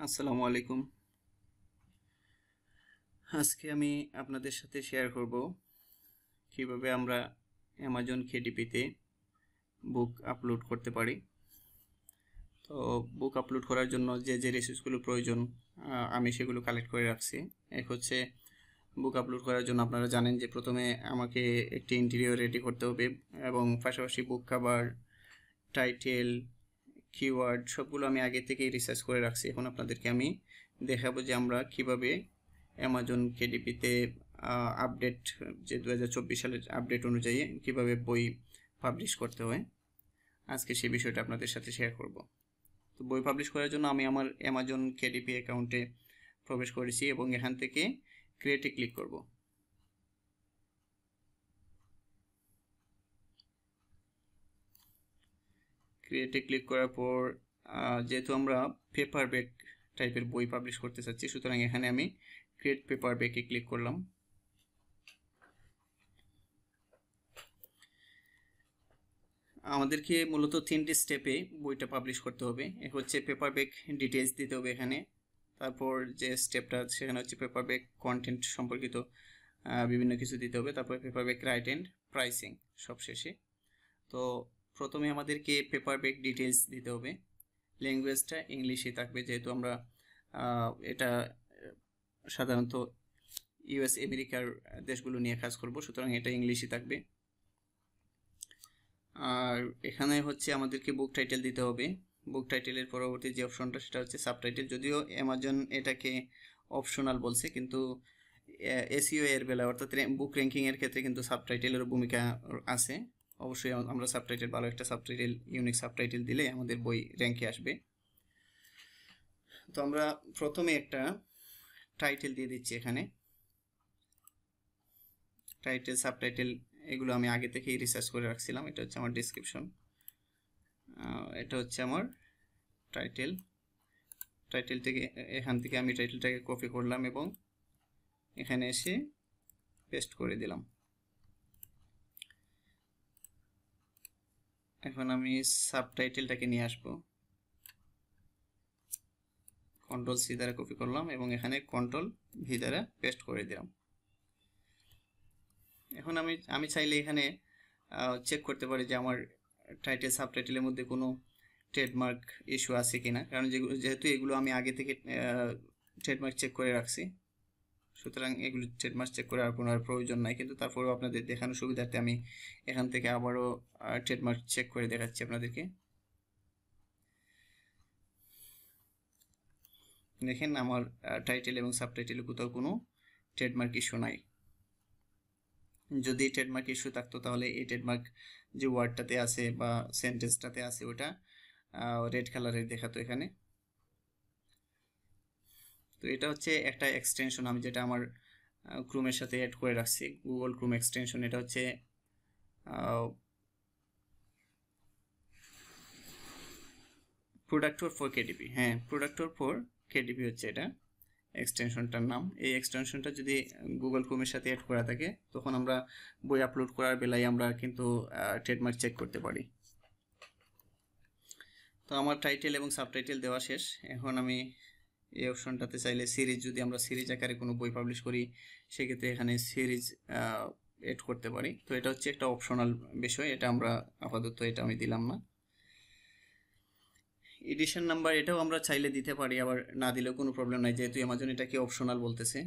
আসসালামু আলাইকুম। আজকে আমি আপনাদের সাথে শেয়ার করব কিভাবে আমরা অ্যামাজন কেডিপিতে বুক আপলোড করতে পারি। তো বুক আপলোড করার জন্য যে রিসোর্সগুলো প্রয়োজন আমি সেগুলো কালেক্ট করে রাখছি। এক হচ্ছে বুক আপলোড করার জন্য আপনারা জানেন যে প্রথমে আমাকে একটি ইন্টেরিয়র রেডি করতে হবে এবং পাশাপাশি বুক কভার, টাইটেল, কিওয়ার্ড সবগুলো আমি আগে থেকেই রিসার্চ করে রাখছি। এখন আপনাদেরকে আমি দেখাবো যে আমরা কিভাবে অ্যামাজন কেডিপিতে আপডেট, যে 2024 সালের আপডেট অনুযায়ী কিভাবে বই পাবলিশ করতে হয়, আজকে সেই বিষয়টা আপনাদের সাথে শেয়ার করব। তো বই পাবলিশ করার জন্য আমি আমার অ্যামাজন কেডিপি অ্যাকাউন্টে প্রবেশ করেছি এবং এখান থেকে ক্রিয়েটে ক্লিক করব। ক্রিয়েটে ক্লিক করার পর যেহেতু আমরা পেপার ব্যাক টাইপের বই পাবলিশ করতে চাচ্ছি, সুতরাং এখানে আমি ক্রিয়েট পেপার ব্যাকে ক্লিক করলাম। আমাদেরকে মূলত 3টি স্টেপে বইটা পাবলিশ করতে হবে। এক হচ্ছে পেপার ব্যাক ডিটেলস দিতে হবে এখানে, তারপর যে স্টেপটা সেখানে হচ্ছে পেপার ব্যাক কন্টেন্ট সম্পর্কিত বিভিন্ন কিছু দিতে হবে, তারপর paper back right and pricing সবশেষে। তো প্রথমে আমাদেরকে পেপার ব্যাক ডিটেলস দিতে হবে। ল্যাঙ্গুয়েজটা ইংলিশে থাকবে, যেহেতু আমরা এটা সাধারণত ইউএস আমেরিকার দেশগুলো নিয়ে কাজ করব, সুতরাং এটা ইংলিশই থাকবে। আর এখানে হচ্ছে আমাদেরকে বুক টাইটেল দিতে হবে। বুক টাইটেলের পরবর্তী যে অপশনটা সেটা হচ্ছে সাবটাইটেল। যদিও অ্যামাজন এটাকে অপশনাল বলছে, কিন্তু এসইও এর বেলায় অর্থাৎ বুক র্যাঙ্কিংয়ের ক্ষেত্রে কিন্তু সাবটাইটেলেরও ভূমিকা আছে। অবশ্যই আমরা সাবটাইটেল, ভালো একটা সাবটাইটেল, ইউনিক সাবটাইটেল দিলে আমাদের বই র্যাঙ্কে আসবে। তো আমরা প্রথমে একটা টাইটেল দিয়ে দিচ্ছি এখানে। টাইটেল, সাবটাইটেল এগুলো আমি আগে থেকেই রিসার্চ করে রাখছিলাম। এটা হচ্ছে আমার ডেসক্রিপশন, এটা হচ্ছে আমার টাইটেল। টাইটেল থেকে, এখান থেকে আমি টাইটেলটাকে কপি করলাম এবং এখানে এসে পেস্ট করে দিলাম। এখন আমি সাবটাইটেলটাকে নিয়ে আসব, কন্ট্রোল সি দ্বারা কপি করলাম এবং এখানে কন্ট্রোল ভি দ্বারা পেস্ট করে দিলাম। এখন আমি চাইলে এখানে চেক করতে পারি যে আমার টাইটেল সাবটাইটেলের মধ্যে কোনো ট্রেডমার্ক ইস্যু আছে কিনা, কারণ যেহেতু এগুলো আমি আগে থেকে ট্রেডমার্ক চেক করে রাখছি, সুতরাং এগুলো ট্রেডমার্ক চেক করার কোনো আর প্রয়োজন নাই। কিন্তু তারপরেও আপনাদের দেখানোর সুবিধার্থে আমি এখান থেকে আবারও ট্রেডমার্ক চেক করে দেখাচ্ছি আপনাদেরকে। দেখেন আমার টাইটেল এবং সাবটাইটেলে কোথাও কোনো ট্রেডমার্ক ইস্যু নাই। যদি ট্রেডমার্ক ইস্যু থাকতো তাহলে এই ট্রেডমার্ক যে ওয়ার্ডটাতে আছে বা সেন্টেন্সটাতে আছে ওটা রেড কালারের দেখাতো এখানে। তো এটা হচ্ছে একটা এক্সটেনশন আমি যেটা আমার ক্রোমের সাথে অ্যাড করে রাখছি, গুগল ক্রোম এক্সটেনশন। এটা হচ্ছে প্রোডাক্টর ফর কেডিপি। হ্যাঁ, প্রোডাক্টর ফর কেডিপি হচ্ছে এটা এক্সটেনশনটার নাম। এই এক্সটেনশনটা যদি গুগল ক্রোমের সাথে অ্যাড করা থাকে তখন আমরা বই আপলোড করার বেলায় আমরা কিন্তু ট্রেডমার্ক চেক করতে পারি। তো আমার টাইটেল এবং সাবটাইটেল দেওয়া শেষ। এখন আমি এই অপশনটাতে চাইলে সিরিজ, যদি আমরা সিরিজ আকারে কোনো বই পাবলিশ করি সেক্ষেত্রে এখানে সিরিজ এড করতে পারি। তো এটা হচ্ছে একটা অপশনাল বিষয়, এটা আমরা আপাতত এটা আমি দিলাম না। এডিশন নাম্বার এটাও আমরা চাইলে দিতে পারি, আবার না দিলেও কোনো প্রবলেম নাই, যেহেতু অ্যামাজন এটাকে অপশনাল বলতেছে।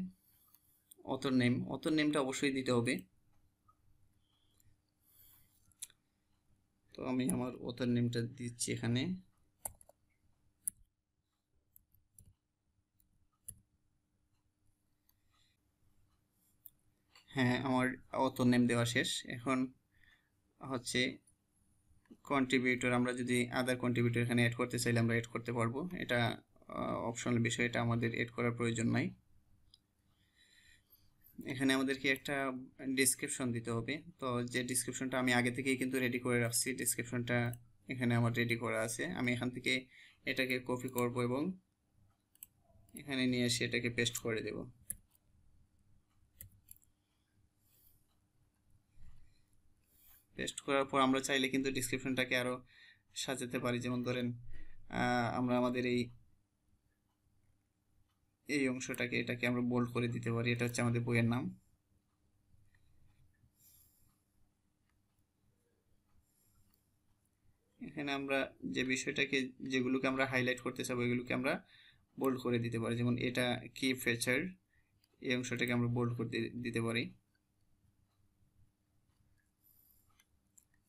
অথর নেমটা অবশ্যই দিতে হবে। তো আমি আমার অথর নেমটা দিচ্ছি এখানে। হ্যাঁ, আমার অথর নেম দেওয়া শেষ। এখন হচ্ছে কন্ট্রিবিউটর, আমরা যদি আদার কন্ট্রিবিউটর এখানে অ্যাড করতে চাইলে আমরা অ্যাড করতে পারবো। এটা অপশনাল বিষয়, এটা আমাদের অ্যাড করার প্রয়োজন নাই। এখানে আমাদেরকে একটা ডিসক্রিপশন দিতে হবে। তো যে ডিসক্রিপশনটা আমি আগে থেকেই কিন্তু রেডি করে রাখছি, ডিসক্রিপশনটা এখানে আমার রেডি করা আছে। আমি এখান থেকে এটাকে কপি করব এবং এখানে নিয়ে এসে এটাকে পেস্ট করে দেব। পেস্ট করার পর আমরা চাইলে কিন্তু ডিসক্রিপশনটাকে আরও সাজাতে পারি। যেমন ধরেন আমরা আমাদের এই এই অংশটাকে এটাকে আমরা বোল্ড করে দিতে পারি। এটা হচ্ছে আমাদের বইয়ের নাম। এখানে আমরা যে বিষয়টাকে যেগুলোকে আমরা হাইলাইট করতে চাবো এগুলোকে আমরা বোল্ড করে দিতে পারি। যেমন এটা কি ফিচার, এই অংশটাকে আমরা বোল্ড করে দিতে পারি।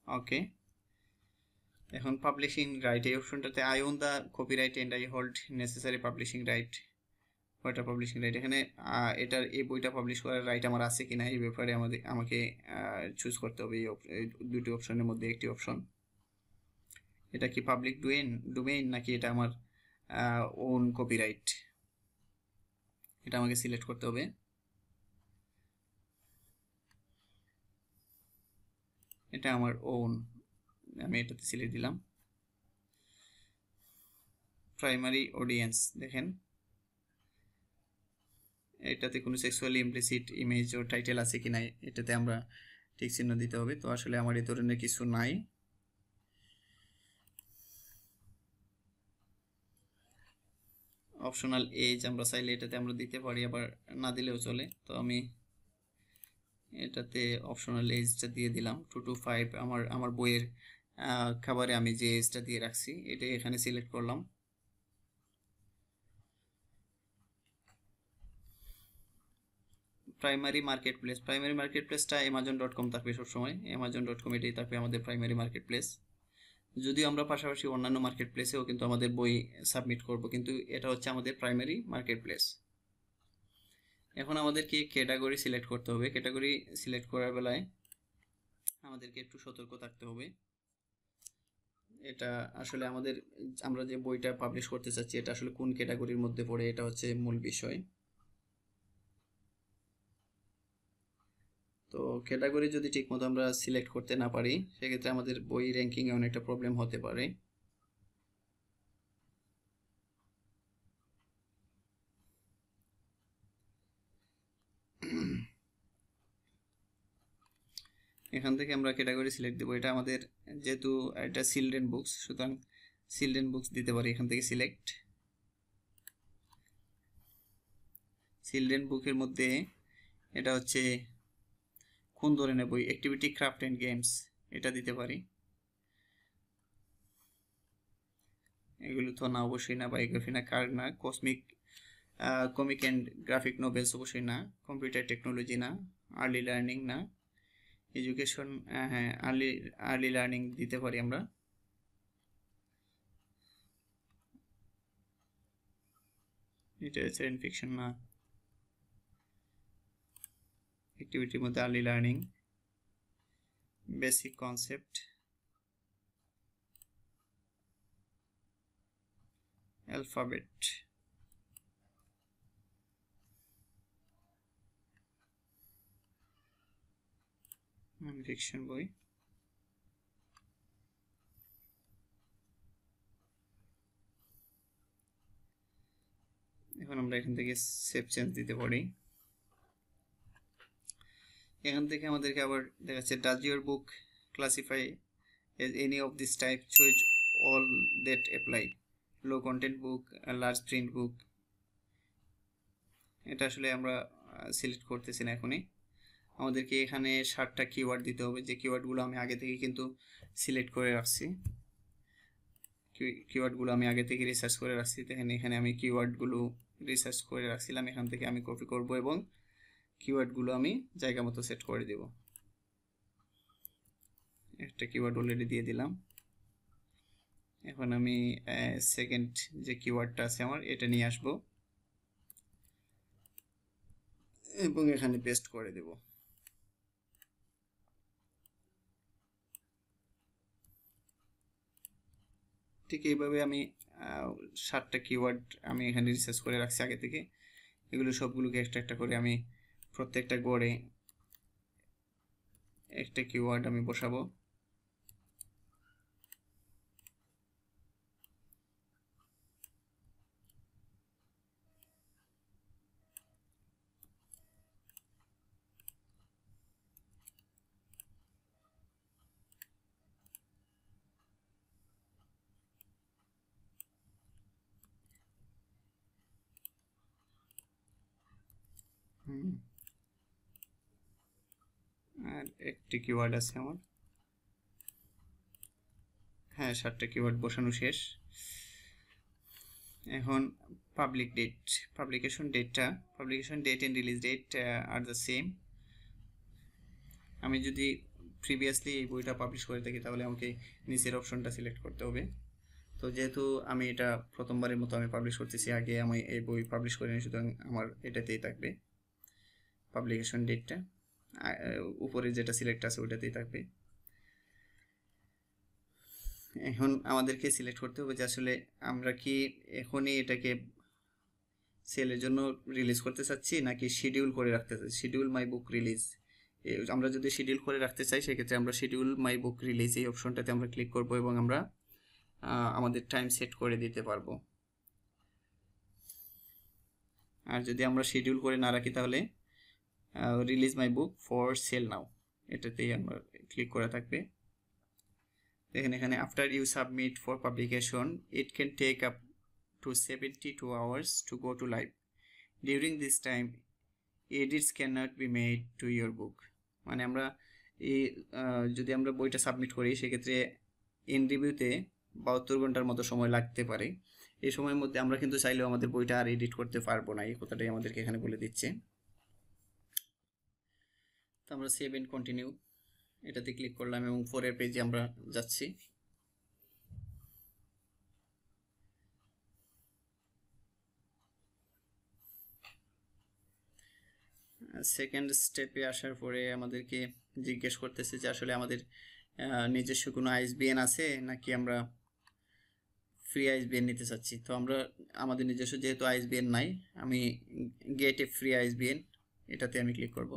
ওকে, এখন পাবলিশিং রাইট, এই অপশনটাতে I own the copyright and I hold necessary publishing right. বইটা পাবলিশিং রাইট, এখানে এটার এই বইটা পাবলিশ করার রাইট আমার আছে কিনা এই ব্যাপারে আমাকে চুজ করতে হবে এই দুটি অপশনের মধ্যে একটি অপশন। এটা কি পাবলিক ডোমেইন নাকি এটা আমার ওন কপিরাইট, এটা আমাকে সিলেক্ট করতে হবে। এটা আমার ওন, আমি এটাতে সিলেক্ট দিলাম। প্রাইমারি অডিয়েন্স, দেখেন এটাতে কোনো সেক্সুয়ালি ইমপ্লিসিট ইমেজ ও টাইটেল আছে কি নাই এটাতে আমরা ঠিক চিহ্ন দিতে হবে। তো আসলে আমার এই ধরনের কিছু নাই। অপশনাল এজ আমরা চাইলে এটাতে আমরা দিতে পারি, আবার না দিলেও চলে। তো আমি এটাতে অপশনাল এজটা দিয়ে দিলাম 2 to 5। আমার বইয়ের খাবারে আমি যে এজটা দিয়ে রাখছি এটাই এখানে সিলেক্ট করলাম। প্রাইমারি মার্কেট প্লেসটা amazon.com থাকবে সবসময়, amazon.com এটাই থাকবে আমাদের প্রাইমারি মার্কেট প্লেস। যদিও আমরা পাশাপাশি অন্যান্য মার্কেট প্লেসেও কিন্তু আমাদের বই সাবমিট করব, কিন্তু এটা হচ্ছে আমাদের প্রাইমারি মার্কেট প্লেস। এখন আমাদেরকে ক্যাটাগরি সিলেক্ট করতে হবে। ক্যাটাগরি সিলেক্ট করার বেলায় আমাদেরকে একটু সতর্ক থাকতে হবে। এটা আসলে আমরা যে বইটা পাবলিশ করতে চাচ্ছি এটা আসলে কোন ক্যাটাগরির মধ্যে পড়ে, এটা হচ্ছে মূল বিষয়। তো ক্যাটাগরি যদি ঠিকমতো আমরা সিলেক্ট করতে না পারি সেক্ষেত্রে আমাদের বই র্যাঙ্কিংয়ে অনেকটা প্রবলেম হতে পারে। এখান থেকে আমরা ক্যাটাগরি সিলেক্ট দেবো। এটা আমাদের যেহেতু এটা চিলড্রেন বুকস, সুতরাং চিলড্রেন বুকস দিতে পারি এখান থেকে সিলেক্ট। চিলড্রেন বুকের মধ্যে এটা হচ্ছে কোন ধরনের বই, অ্যাক্টিভিটি, ক্রাফট অ্যান্ড গেমস, এটা দিতে পারি। এগুলো তো না, অবশ্যই না। বায়োগ্রাফি না, কার না, কমিক অ্যান্ড গ্রাফিক নোভেলস অবশ্যই না, কম্পিউটার টেকনোলজি না, আর্লি লার্নিং না, এডুকেশন, হ্যাঁ আর্লি লার্নিং দিতে পারি আমরা। লিটারেচার এন্ড ফিকশন না, অ্যাক্টিভিটির মধ্যে early learning, basic concept, alphabet, non fiction বই। এখন আমরা এখান থেকে সেভ চেঞ্জ দিতে পারি। এখান থেকে আমাদেরকে আবার দেখাচ্ছে does your book classify as any of this type, choose all that apply, low content book, large print book. এটা আসলে আমরা সিলেক্ট করতেছি না এখনই। আমাদেরকে এখানে 60টা কিওয়ার্ড দিতে হবে, যে কিওয়ার্ডগুলো আমি আগে থেকে কিন্তু সিলেক্ট করে রাখছি। কিওয়ার্ডগুলো আমি আগে থেকে রিসার্চ করে রাখছি। দেখেন এখানে আমি কিওয়ার্ডগুলো রিসার্চ করে রাখছিলাম, এখান থেকে আমি কপি করব এবং কিওয়ার্ডগুলো আমি জায়গা মতো সেট করে দেব। একটা কিওয়ার্ড অলরেডি দিয়ে দিলাম। এখন আমি সেকেন্ড যে কিওয়ার্ডটা আছে আমার এটা নিয়ে আসব এবং এখানে পেস্ট করে দেব। ঠিক এইভাবে আমি 60টা কিওয়ার্ড আমি এখানে রিসার্চ করে রাখছি আগে থেকে। এগুলো সবগুলোকে একটা একটা করে আমি প্রত্যেকটা গড়ে একটা কিওয়ার্ড আমি বসাবো। আর একটি কিওয়ার্ড আছে আমার, হ্যাঁ 7টা কিওয়ার্ড বসানো শেষ। এখন publication date and release date are the same. আমি যদি প্রিভিয়াসলি এই বইটা পাবলিশ করে থাকি তাহলে আমাকে নিচের অপশনটা সিলেক্ট করতে হবে। তো যেহেতু আমি এটা প্রথমবারের মতো আমি পাবলিশ করতেছি, আগে আমি এই বই পাবলিশ করিনি, সুতরাং আমার এটাতেই থাকবে পাবলিকেশন ডেটটা, উপরে যেটা সিলেক্ট আছে ওটাতেই থাকবে। এখন আমাদেরকে সিলেক্ট করতে হবে যে আসলে আমরা কি এখনই এটাকে সেলের জন্য রিলিজ করতে চাচ্ছি নাকি শিডিউল করে রাখতে চাচ্ছি। শিডিউল মাই বুক রিলিজ, আমরা যদি শিডিউল করে রাখতে চাই সেক্ষেত্রে আমরা শিডিউল মাই বুক রিলিজ এই অপশনটাতে আমরা ক্লিক করব এবং আমরা আমাদের টাইম সেট করে দিতে পারবো। আর যদি আমরা শিডিউল করে না রাখি তাহলে release my book for sale now এটাতেই আমরা ক্লিক করা থাকবে। দেখেন এখানে after you submit for publication it can take up to 72 hours to go to live. During this time, edits cannot be made to your book. মানে আমরা এই যদি আমরা বইটা সাবমিট করি সেক্ষেত্রে ইন রিভিউতে 72 ঘন্টার মতো সময় লাগতে পারে। এই সময়ের মধ্যে আমরা কিন্তু চাইলেও আমাদের বইটা আর এডিট করতে পারবো না, এই কথাটাই আমাদেরকে এখানে বলে দিচ্ছে। তো আমরা সেভ এন্ড কন্টিনিউ এটাতে ক্লিক করলাম এবং পরের পেজে আমরা যাচ্ছি। সেকেন্ড স্টেপে আসার পরে আমাদেরকে জিজ্ঞেস করতেছে যে আসলে আমাদের নিজস্ব কোনো আইএসবিএন আছে নাকি আমরা ফ্রি আইএসবিএন নিতে চাচ্ছি। তো আমরা আমাদের নিজস্ব যেহেতু আইএসবিএন নাই, আমি গেট এ ফ্রি আইএসবিএন এটাতে আমি ক্লিক করব।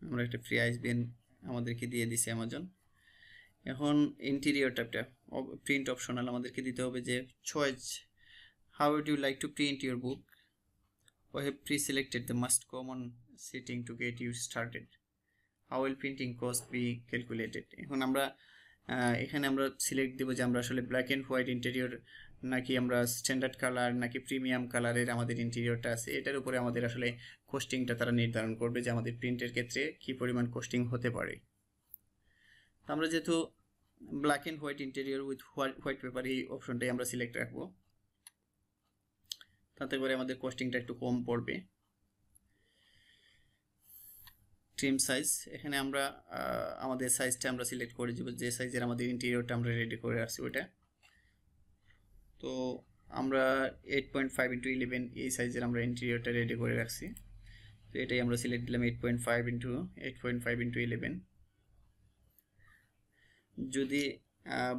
আমরা একটা ফ্রি আইএসবিএন আমাদেরকে দিয়ে দিছে অ্যামাজন। এখন ইন্টেরিয়র ট্যাবটা প্রিন্ট অপশনাল আমাদেরকে দিতে হবে যে choice how would you like to print your book. I have pre-selected the most common setting to get you started. How will printing cost be calculated. এখন আমরা এখানে আমরা সিলেক্ট দেব যে আমরা আসলে ব্ল্যাক অ্যান্ড হোয়াইট ইন্টেরিয়র নাকি আমরা standard colour নাকি প্রিমিয়াম কালারের আমাদের ইন্টেরিয়রটা আছে, এটার উপরে আমাদের আসলে কোস্টিংটা তারা নির্ধারণ করবে যে আমাদের প্রিন্টের ক্ষেত্রে কি পরিমাণ কোস্টিং হতে পারে। তো আমরা যেহেতু black and white interior with white paper এই অপশনটাই আমরা সিলেক্ট রাখবো, তাতে করে আমাদের কস্টিংটা একটু কম পড়বে। ট্রিম সাইজ, এখানে আমরা আমাদের সাইজটা আমরা সিলেক্ট করে দেব, যে সাইজের আমাদের ইন্টেরিয়রটা আমরা রেডি করে রাখছি ওইটা। তো আমরা 8.5x11 এই সাইজের আমরা ইন্টেরিয়রটা রেডি করে রাখছি, তো এটাই আমরা সিলেক্ট দিলাম 8.5x11। যদি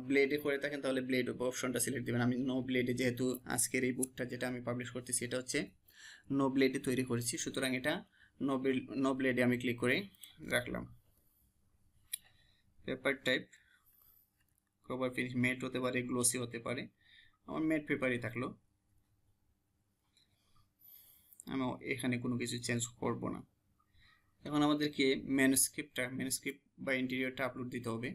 ব্লেডে করে থাকেন তাহলে ব্লেড অপশনটা সিলেক্ট দেবেন। আমি নো ব্লেডে, যেহেতু আজকের এই বুকটা যেটা আমি পাবলিশ করতেছি এটা হচ্ছে নো ব্লেডে তৈরি করেছি, সুতরাং এটা নো ব্লেডে আমি ক্লিক করে রাখলাম। Paper type cover finish matte হতে পারে, গ্লোসি হতে পারে, আমার ম্যাট পেপারই থাকলো, আমি এখানে কোনো কিছু চেঞ্জ করব না। এখন আমাদেরকে ম্যানুস্ক্রিপ্ট বা ইন্টেরিয়রটা আপলোড দিতে হবে।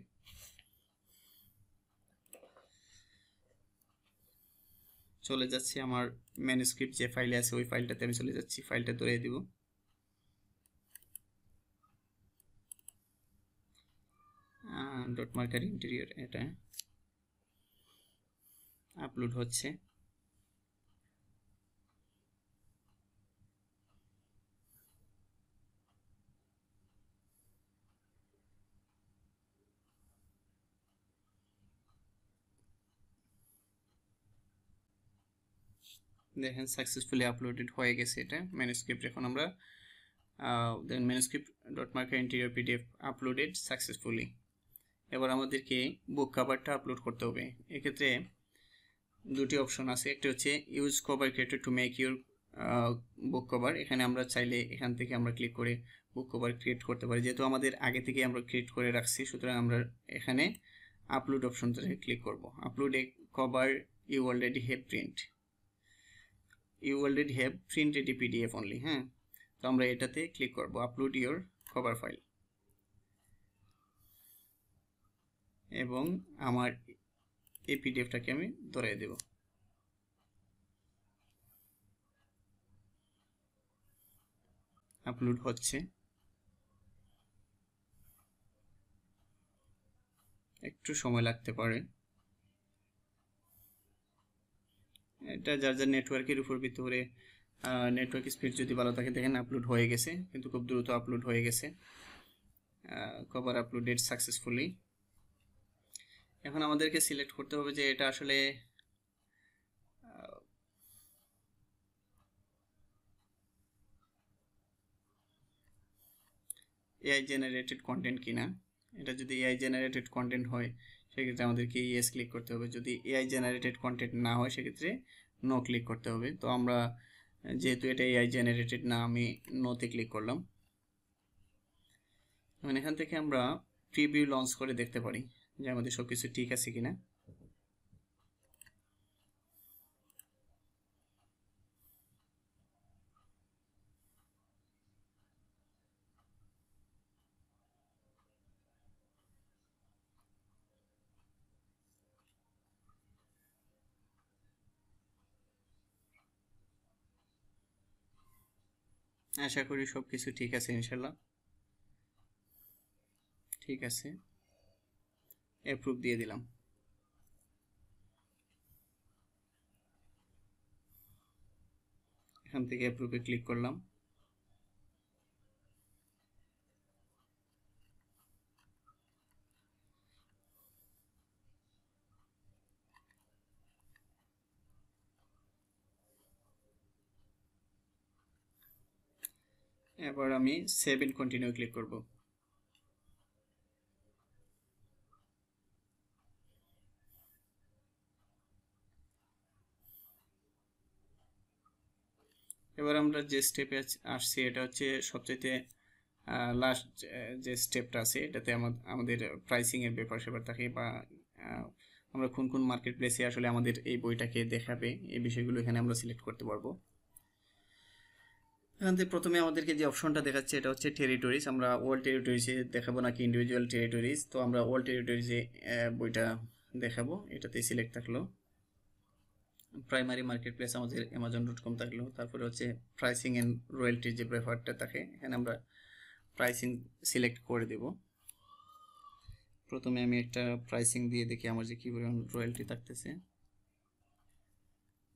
চলে যাচ্ছি আমার ম্যানুস্ক্রিপ্ট যে ফাইলে আছে ওই ফাইলটাতে আমি চলে যাচ্ছি, ফাইলটা ধরে দিব। ডট মার্কার ইন্টেরিয়র এটা আপলোড হচ্ছে। দেখেন সাকসেসফুলি আপলোডেড হয়ে গেছে এটা ম্যানুস্ক্রিপ্ট। এখন আমরা then manuscript dot marker interior PDF uploaded successfully. এবার আমাদেরকে বুক কভারটা আপলোড করতে হবে। এক্ষেত্রে দুটি অপশন আছে, একটা হচ্ছে use cover creator to make your book cover. এখানে আমরা চাইলে এখান থেকে আমরা ক্লিক করে বুক কভার ক্রিয়েট করতে পারি, যেহেতু আমাদের আগে থেকে আমরা ক্রিয়েট করে রাখছি, সুতরাং আমরা এখানে আপলোড অপশনটাতে ক্লিক করব। Upload a cover you already have printed a PDF only. হ্যাঁ, তো আমরা এটাতে ক্লিক করব আপলোড ইউর কভার ফাইল, এবং আমার এই পিডিএফটাকে আমি ধরিয়ে দেব। আপলোড হচ্ছে, একটু সময় লাগতে পারে। এটা যার যার নেটওয়ার্কের উপর ভিত্তি করে, নেটওয়ার্ক স্পিড যদি ভালো থাকে দেখেন আপলোড হয়ে গেছে, কিন্তু খুব দ্রুত আপলোড হয়ে গেছে। Cover uploaded successfully. এখন আমাদেরকে সিলেক্ট করতে হবে যে এটা আসলে এআই জেনারেটেড কন্টেন্ট কিনা। এটা যদি এআই জেনারেটেড কন্টেন্ট হয় সেক্ষেত্রে আমাদেরকে ইয়েস ক্লিক করতে হবে, যদি এআই জেনারেটেড কন্টেন্ট না হয় সেক্ষেত্রে নো ক্লিক করতে হবে। তো আমরা যেহেতু এটা এআই জেনারেটেড না, আমি নোতে ক্লিক করলাম। এবং এখান থেকে আমরা প্রিভিউ লঞ্চ করে দেখতে পারি যে আমাদের সব কিছু ঠিক আছে কিনা। আশা করি সব কিছু ঠিক আছে ইনশাল্লাহ। ঠিক আছে, অ্যাপ্রুভ দিয়ে দিলাম। এখান থেকে অ্যাপ্রুভে ক্লিক করলাম। এবার আমি সেভ এন্ড কন্টিনিউ ক্লিক করব। এবার আমরা যে স্টেপে আসছি এটা হচ্ছে সবচেয়ে লাস্ট যে স্টেপটা আছে, এটাতে আমাদের প্রাইসিং এর ব্যাপার স্যাপার থাকে, বা আমরা কোন কোন মার্কেট প্লেসে আসলে আমাদের এই বইটাকে দেখাবে, এই বিষয়গুলো এখানে আমরা সিলেক্ট করতে পারবো। এখান থেকে প্রথমে আমাদেরকে যে অপশনটা দেখাচ্ছে এটা হচ্ছে টেরিটরিজ। আমরা অল টেরিটরিজে দেখাবো নাকি ইন্ডিভিজুয়াল টেরিটরিজ, তো আমরা অল টেরিটরিজে বইটা দেখাবো, এটাতে সিলেক্ট থাকলো। প্রাইমারি মার্কেট প্লেস আমাদের amazon.com থাকলো, তারপরে হচ্ছে প্রাইসিং এন্ড রয়্যালটির যে ব্যাপারটা থাকে এখানে আমরা প্রাইসিং সিলেক্ট করে দেব। প্রথমে আমি একটা প্রাইসিং দিয়ে দেখি আমার যে কি পরিমাণ রয়্যালটি থাকতেছে।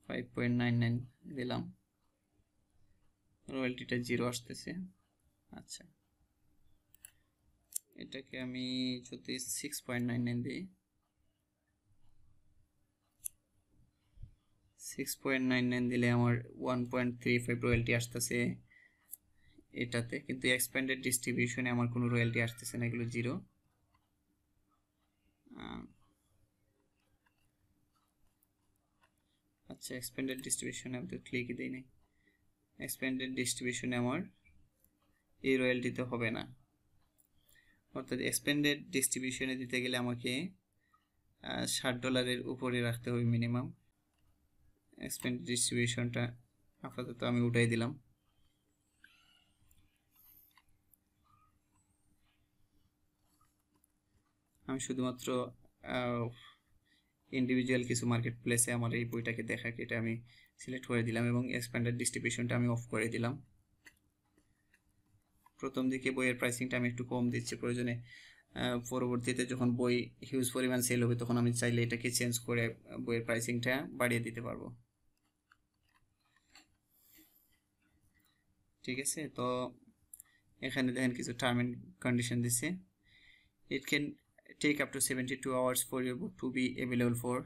5.99 দিলাম, রয়্যালটিটা 0 আসতেছে। আচ্ছা, এটাকে আমি যদি 6.99 দিই, 6.99 দিলে আমার 1.35 রয়্যালটি আসতেছে এটাতে, কিন্তু এক্সপ্যান্ডেড ডিস্ট্রিবিউশনে আমার কোনো রয়্যালটি আসতেছে না, এগুলো 0। আচ্ছা, এক্সপ্যান্ডেড ডিস্ট্রিবিউশনে আমি তো ক্লিকই দিই নাই। এক্সপ্যান্ডেড ডিস্ট্রিবিউশনে আমার এই রয়্যালটিতে হবে না, অর্থাৎ এক্সপ্যান্ডেড ডিস্ট্রিবিউশনে দিতে গেলে আমাকে $60 উপরে রাখতে হবে মিনিমাম। এক্সপ্যান্ডেড ডিস্ট্রিবিউশনটা আপাতত আমি উঠাই দিলাম। আমি শুধুমাত্র ইন্ডিভিজুয়াল কিছু মার্কেট প্লেসে আমার এই বইটাকে দেখাকে এটা আমি সিলেক্ট করে দিলাম, এবং এক্সপ্যান্ডেড ডিস্ট্রিবিউশনটা আমি অফ করে দিলাম। প্রথম দিকে বইয়ের প্রাইসিংটা আমি একটু কম দিচ্ছি, প্রয়োজনে পরবর্তীতে যখন বই হিউজ পরিমাণ সেল হবে তখন আমি চাইলে এটাকে চেঞ্জ করে বইয়ের প্রাইসিংটা বাড়িয়ে দিতে পারবো। ঠিক আছে, তো এখানে দেখেন কিছু টার্ম এন্ড কন্ডিশন দিচ্ছে। It can take up to 72 hours for your book to be available for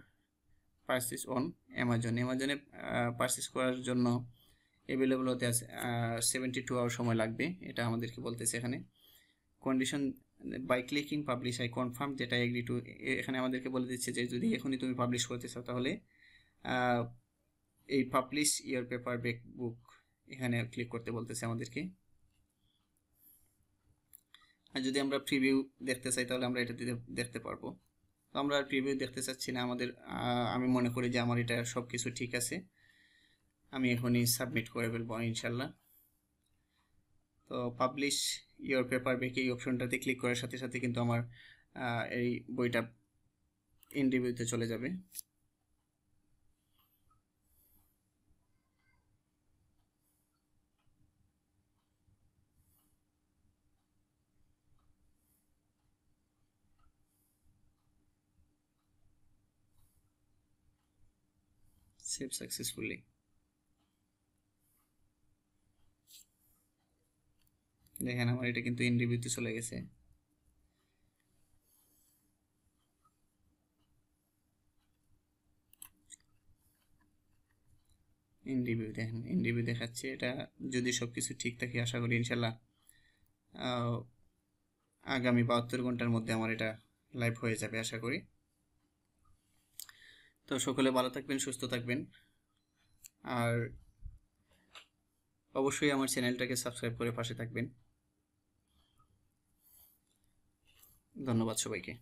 purchase on Amazon. অ্যামাজনে পারচেস করার জন্য অ্যাভেলেবল হতে আছে 72 আওয়ার সময় লাগবে, এটা আমাদেরকে বলতেছে এখানে। Condition by clicking publish I confirm যেটা এগ্রি টু, এখানে আমাদেরকে বলে দিচ্ছে যে যদি এখনই তুমি পাবলিশ করতে চাও তাহলে এই পাবলিশ ইয়োর পেপার ব্যাক বুক এখানে ক্লিক করতে বলতেছে আমাদেরকে। আর যদি আমরা প্রিভিউ দেখতে চাই তাহলে আমরা এটা দেখতে পারবো। তো আমরা আর প্রিভিউ দেখতে চাচ্ছি না, আমাদের আমি মনে করি যে আমার এটা সব কিছু ঠিক আছে, আমি এখনই সাবমিট করে ফেলবো ইনশাল্লাহ। তো পাবলিশ ইয়োর পেপার ব্যাক এই অপশনটাতে ক্লিক করার সাথে সাথে কিন্তু আমার এই বইটা ইন রিভিউতে চলে যাবে। Save successfully. দেখেন আমার এটা কিন্তু ইন রিভিউতে চলে গেছে। ইন রিভিউ দেখেন, ইন রিভিউ দেখাচ্ছে। এটা যদি সব কিছু ঠিক থাকে আশা করি ইনশাল্লাহ আগামী 72 ঘন্টার মধ্যে আমার এটা লাইভ হয়ে যাবে আশা করি। তো সকলে ভালো থাকবেন, সুস্থ থাকবেন, আর অবশ্যই আমার চ্যানেলটাকে সাবস্ক্রাইব করে পাশে থাকবেন। ধন্যবাদ সবাইকে।